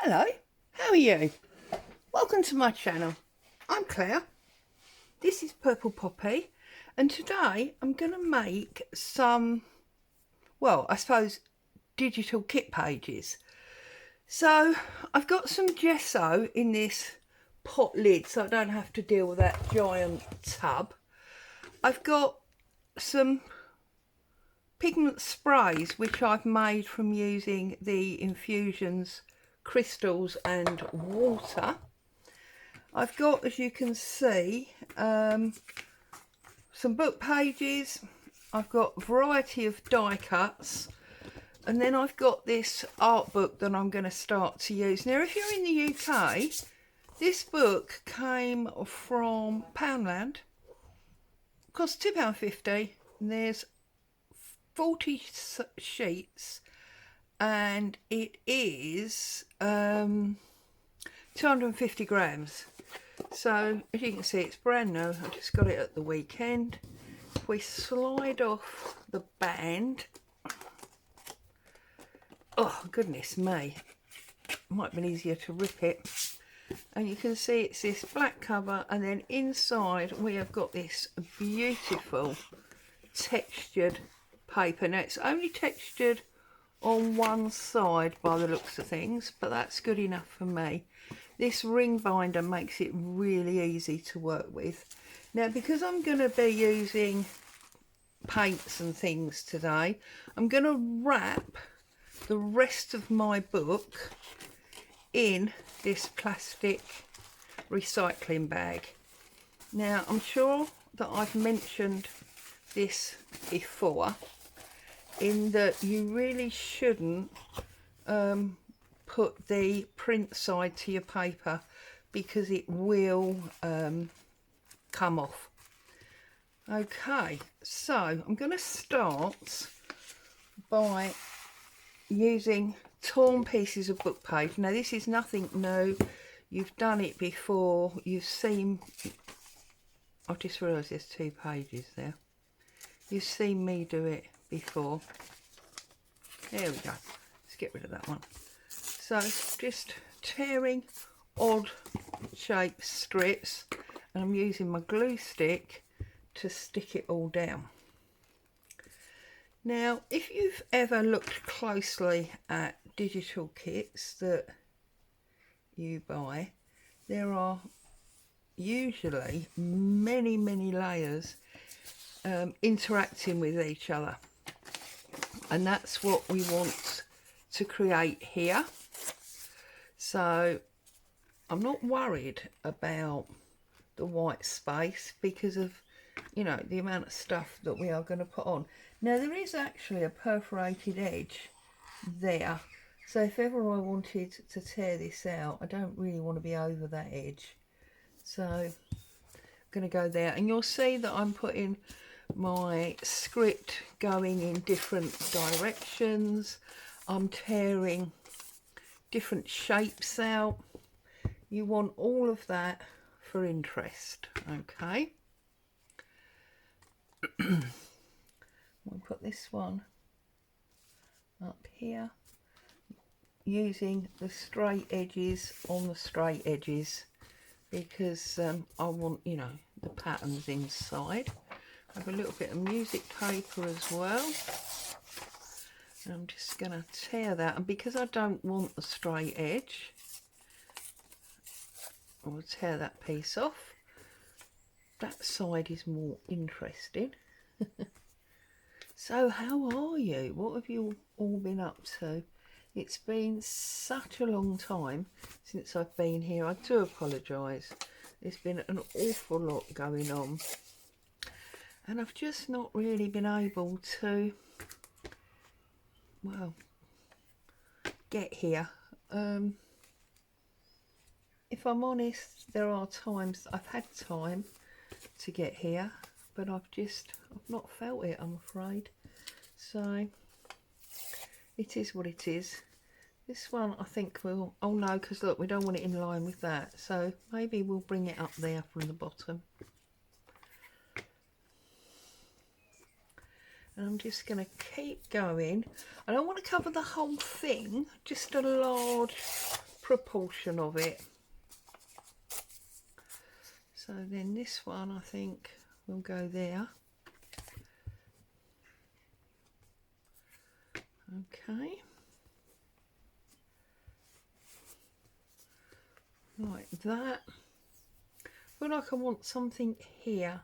Hello, how are you? Welcome to my channel. I'm Claire. This is Purple Poppy, and today I'm going to make some, well, I suppose digital kit pages. So I've got some gesso in this pot lid so I don't have to deal with that giant tub. I've got some pigment sprays which I've made from using the infusions, crystals and water. I've got, as you can see, some book pages. I've got a variety of die cuts, and then I've got this art book that I'm going to start to use. Now if you're in the UK, this book came from Poundland. It costs £2.50 and there's 40 sheets, and it is 250 grams. So as you can see, it's brand new. I just got it at the weekend. If we slide off the band, oh goodness me, might have been easier to rip it. And you can see it's this black cover, and then inside we have got this beautiful textured paper. Now it's only textured on one side by the looks of things, but that's good enough for me. This ring binder makes it really easy to work with. Now because I'm going to be using paints and things today, I'm going to wrap the rest of my book in this plastic recycling bag. Now I'm sure that I've mentioned this before, in that you really shouldn't put the print side to your paper because it will come off. Okay, so I'm going to start by using torn pieces of book page. Now this is nothing new, you've done it before, you've seen, I've just realised there's 2 pages there, you've seen me do it before. There we go, let's get rid of that one. So just tearing odd shaped strips, and I'm using my glue stick to stick it all down. Now if you've ever looked closely at digital kits that you buy, there are usually many layers interacting with each other, and that's what we want to create here. So I'm not worried about the white space because of, you know, the amount of stuff that we are going to put on. Now there is actually a perforated edge there, so if ever I wanted to tear this out, I don't really want to be over that edge, so I'm going to go there. And you'll see that I'm putting my script going in different directions. I'm tearing different shapes out. You want all of that for interest. Okay, we'll put this one up here using the straight edges on the straight edges because I want, you know, the patterns inside. I have a little bit of music paper as well, and I'm just going to tear that, and because I don't want the straight edge, I'll tear that piece off. That side is more interesting. So how are you? What have you all been up to? It's been such a long time since I've been here. I do apologise. There's been an awful lot going on, and I've just not really been able to, well, get here. If I'm honest, there are times I've had time to get here, but I've not felt it, I'm afraid. So it is what it is. This one I think we'll, oh no, because look, we don't want it in line with that, so maybe we'll bring it up there from the bottom. And I'm just going to keep going. I don't want to cover the whole thing, just a large proportion of it. So then this one I think will go there. Okay. Like that. I feel like I want something here.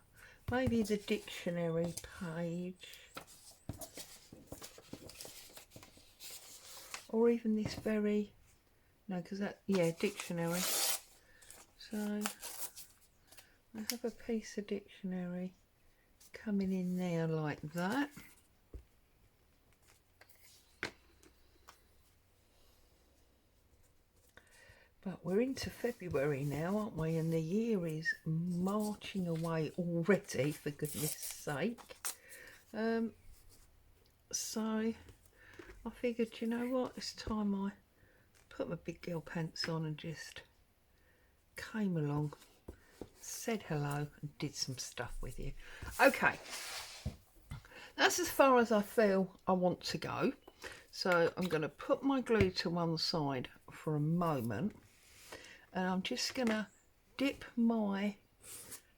Maybe the dictionary page. Or even this very, no, because that, yeah, dictionary. So I have a piece of dictionary coming in there like that. But we're into February now, aren't we? And the year is marching away already, for goodness sake. So I figured, you know what, it's time I put my big girl pants on and just came along, said hello and did some stuff with you. Okay, that's as far as I feel I want to go. So I'm going to put my glue to one side for a moment, and I'm just going to dip my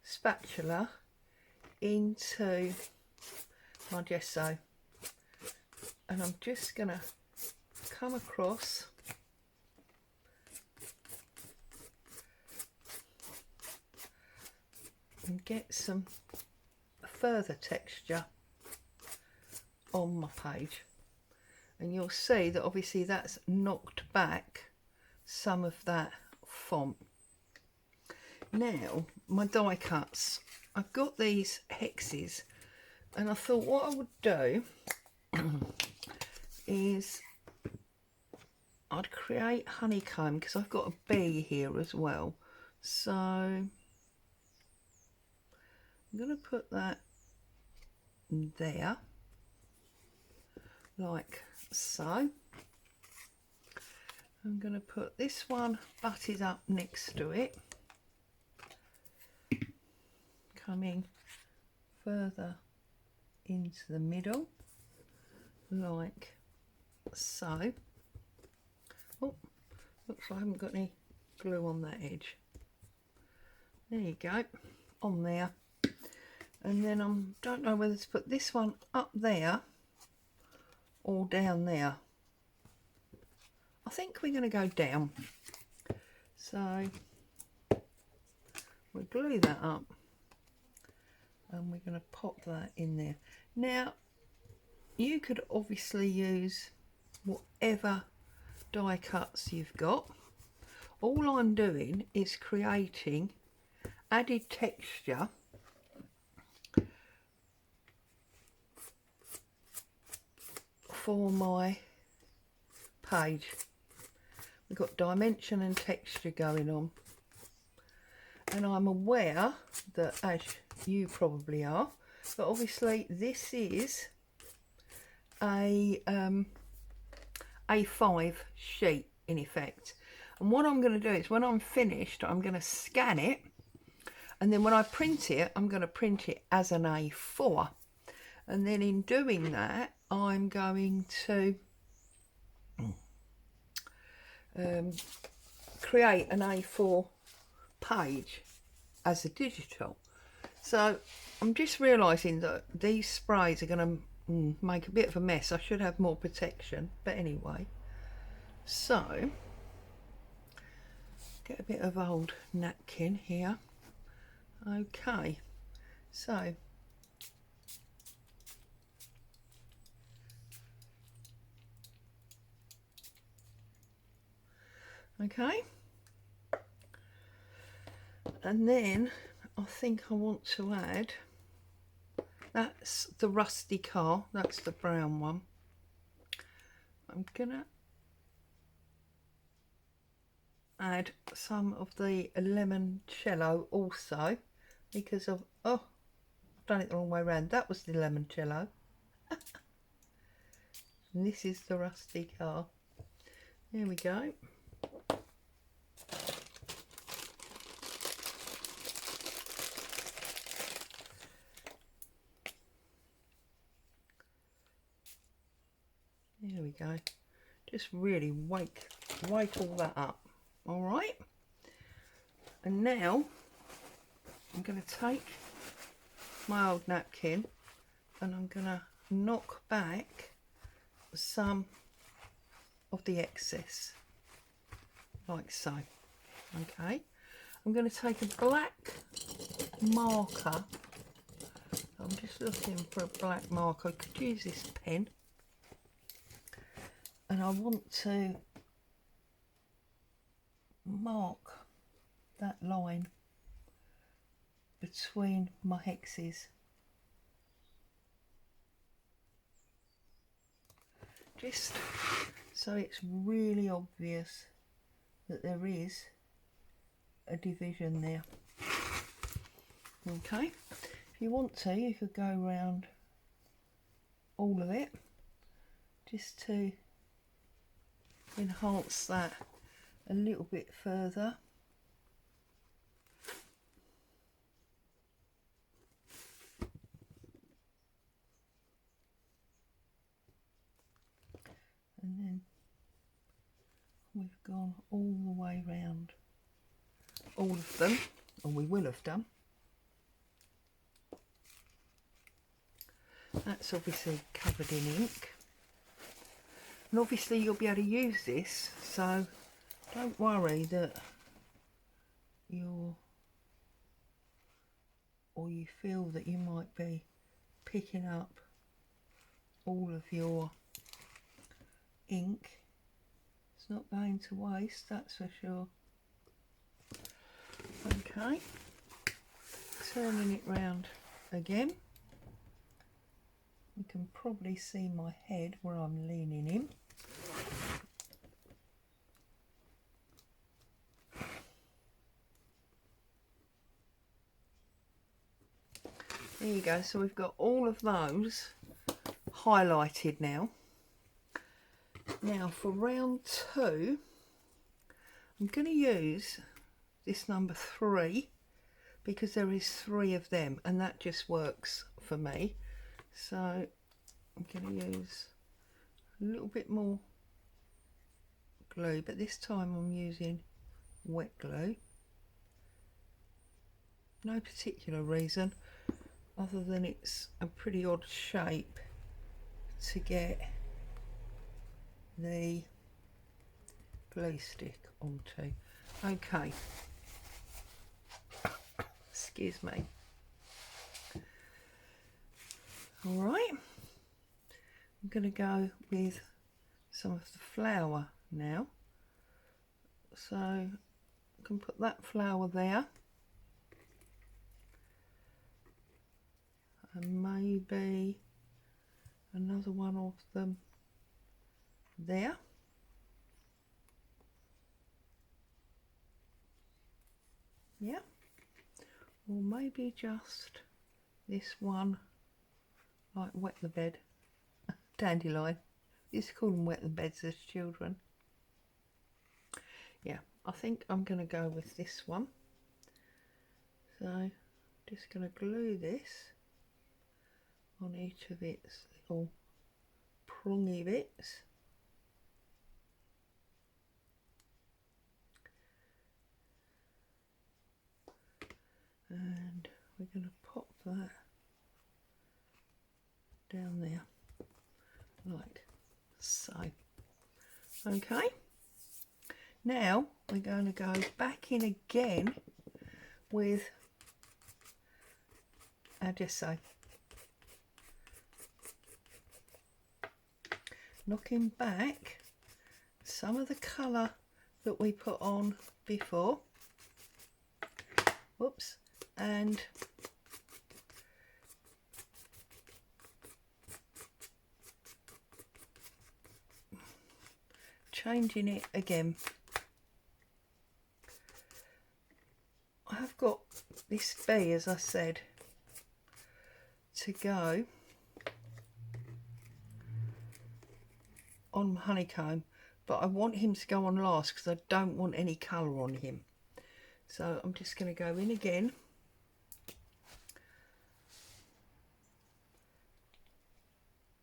spatula into my gesso, and I'm just going to come across and get some further texture on my page. And you'll see that obviously that's knocked back some of that font. Now my die cuts, I've got these hexes, and I thought what I would do is I'd create honeycomb, because I've got a bee here as well. So I'm going to put that there like so. I'm going to put this one butted up next to it, coming further into the middle like so. Oh, looks like I haven't got any glue on that edge. There you go, on there. And then I don't know whether to put this one up there or down there. I think we're going to go down. So we'll glue that up and we're going to pop that in there. Now you could obviously use whatever die cuts you've got. All I'm doing is creating added texture for my page. We've got dimension and texture going on, and I'm aware that, as you probably are, but obviously this is a A5 sheet in effect. And what I'm going to do is, when I'm finished, I'm going to scan it, and then when I print it, I'm going to print it as an A4. And then in doing that, I'm going to create an A4 page as a digital. So I'm just realising that these sprays are going to make a bit of a mess. I should have more protection, but anyway. So get a bit of old napkin here. Okay, so okay, and then I think I want to add, that's the rusty car, that's the brown one. I'm gonna add some of the limoncello also, because of, oh, I've done it the wrong way around. That was the limoncello. And this is the rusty car. There we go. There we go. Just really wake all that up. All right, and now I'm going to take my old napkin and I'm going to knock back some of the excess, like so. Okay, I'm going to take a black marker. I'm just looking for a black marker. I could use this pen, and I want to mark that line between my hexes, just so it's really obvious that there is a division there. Okay, if you want to, you could go around all of it just to enhance that a little bit further. And then we've gone all the way round all of them, or we will have done. That's obviously covered in ink, and obviously you'll be able to use this, so don't worry that you feel that you might be picking up all of your ink. It's not going to waste, that's for sure. Okay, turning it round again. You can probably see my head where I'm leaning in. There you go, so we've got all of those highlighted now. Now for round 2, I'm going to use this number 3 because there is 3 of them and that just works for me. So I'm going to use a little bit more glue, but this time I'm using wet glue. No particular reason other than it's a pretty odd shape to get the glue stick onto. Okay, excuse me. All right, I'm going to go with some of the flour now, so I can put that flour there, and maybe another one of them there. Yeah, or maybe just this one, like wet the bed, dandelion. Used to call them wet the beds as children. Yeah, I think I'm going to go with this one. So just going to glue this on each of its little prongy bits. And we're going to pop that down there like so. Okay, now we're going to go back in again with our gesso, knocking back some of the colour that we put on before. Whoops. And changing it again. I have got this bee, as I said, to go on honeycomb, but I want him to go on last because I don't want any colour on him. So I'm just going to go in again.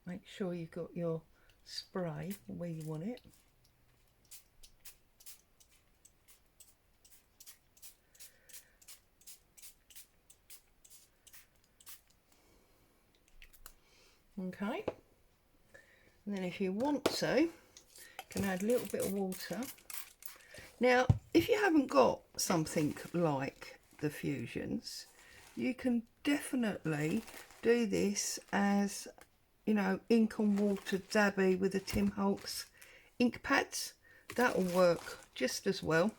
Make sure you've got your spray where you want it. Okay, and then if you want to, you can add a little bit of water. Now, if you haven't got something like the Fusions, you can definitely do this as, you know, ink and water dabby with the Tim Holtz ink pads. That'll work just as well.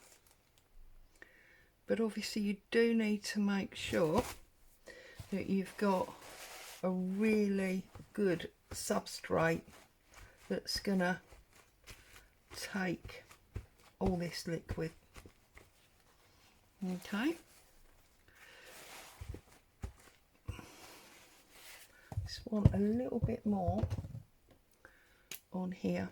But obviously you do need to make sure that you've got a really good substrate that's gonna take all this liquid. Okay, just want a little bit more on here.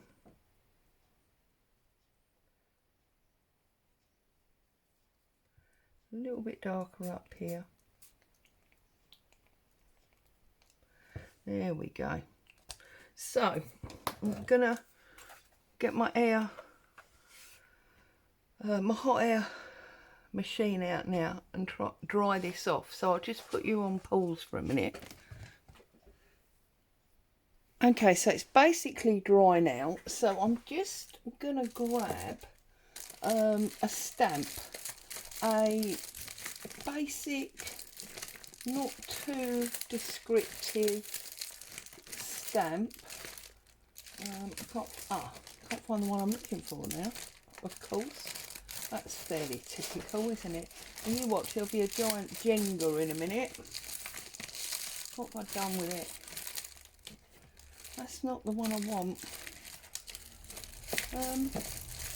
A little bit darker up here. There we go. So I'm gonna get my my hot air machine out now and dry this off. So I'll just put you on pause for a minute. Okay, so it's basically dry now. So I'm just gonna grab a stamp, a basic, not too descriptive stamp. I can't find the one I'm looking for now. Of course, that's fairly typical, isn't it? And you watch, there'll be a giant Jenga in a minute. What have I done with it? That's not the one I want.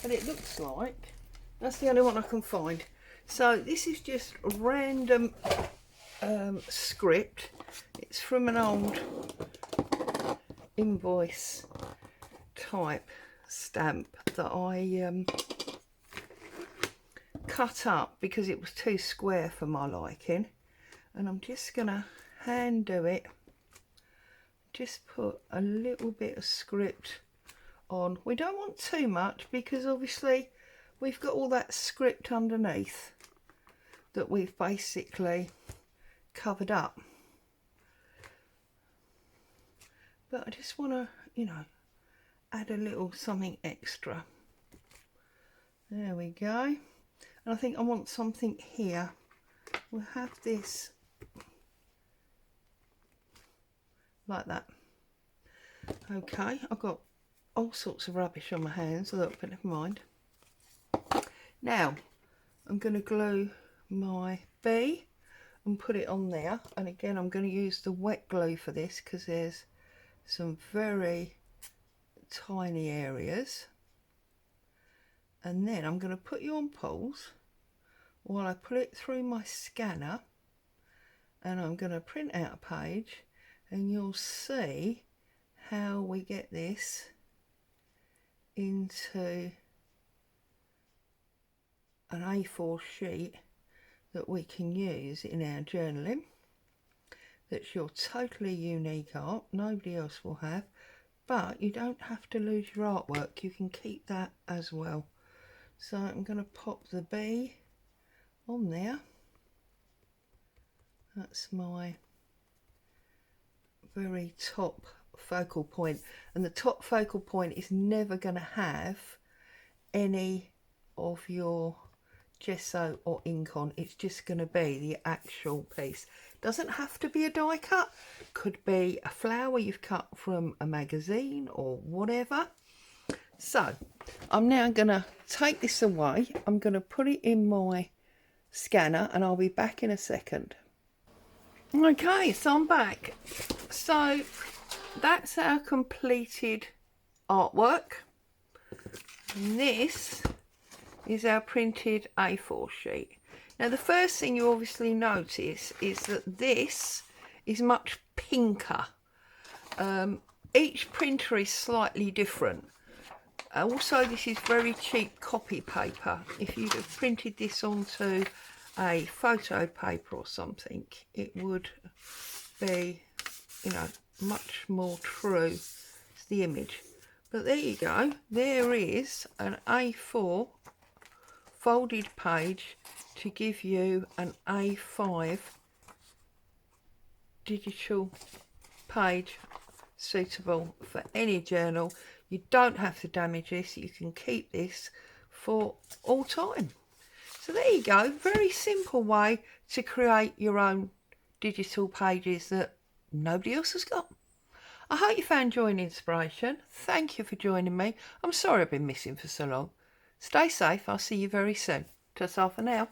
But it looks like that's the only one I can find. So this is just a random script. It's from an old invoice type stamp that I cut up because it was too square for my liking, and I'm just gonna hand do it. Just put a little bit of script on. We don't want too much because obviously we've got all that script underneath that we've basically covered up. But I just want to, you know, add a little something extra. There we go. And I think I want something here. We'll have this like that. Okay, I've got all sorts of rubbish on my hands, but never mind. Now I'm going to glue my bee and put it on there, and again I'm going to use the wet glue for this because there's some very tiny areas. And then I'm going to put you on pause while I put it through my scanner, and I'm going to print out a page, and you'll see how we get this into an A4 sheet that we can use in our journaling. That's your totally unique art, nobody else will have, but you don't have to lose your artwork, you can keep that as well. So I'm going to pop the bee on there. That's my very top focal point, and the top focal point is never going to have any of your gesso or ink on. It's just going to be the actual piece. Doesn't have to be a die cut, could be a flower you've cut from a magazine or whatever. So I'm now going to take this away. I'm going to put it in my scanner and I'll be back in a second. Okay, so I'm back. So that's our completed artwork. And this is our printed A4 sheet. Now the first thing you obviously notice is that this is much pinker. Each printer is slightly different. Also, this is very cheap copy paper. If you'd have printed this onto a photo paper or something, it would be, you know, much more true to the image. But there you go, there is an A4 folded page to give you an A5 digital page suitable for any journal. You don't have to damage this. You can keep this for all time. So there you go. Very simple way to create your own digital pages that nobody else has got. I hope you found joy and inspiration. Thank you for joining me. I'm sorry I've been missing for so long. Stay safe. I'll see you very soon. Ta-ta for now.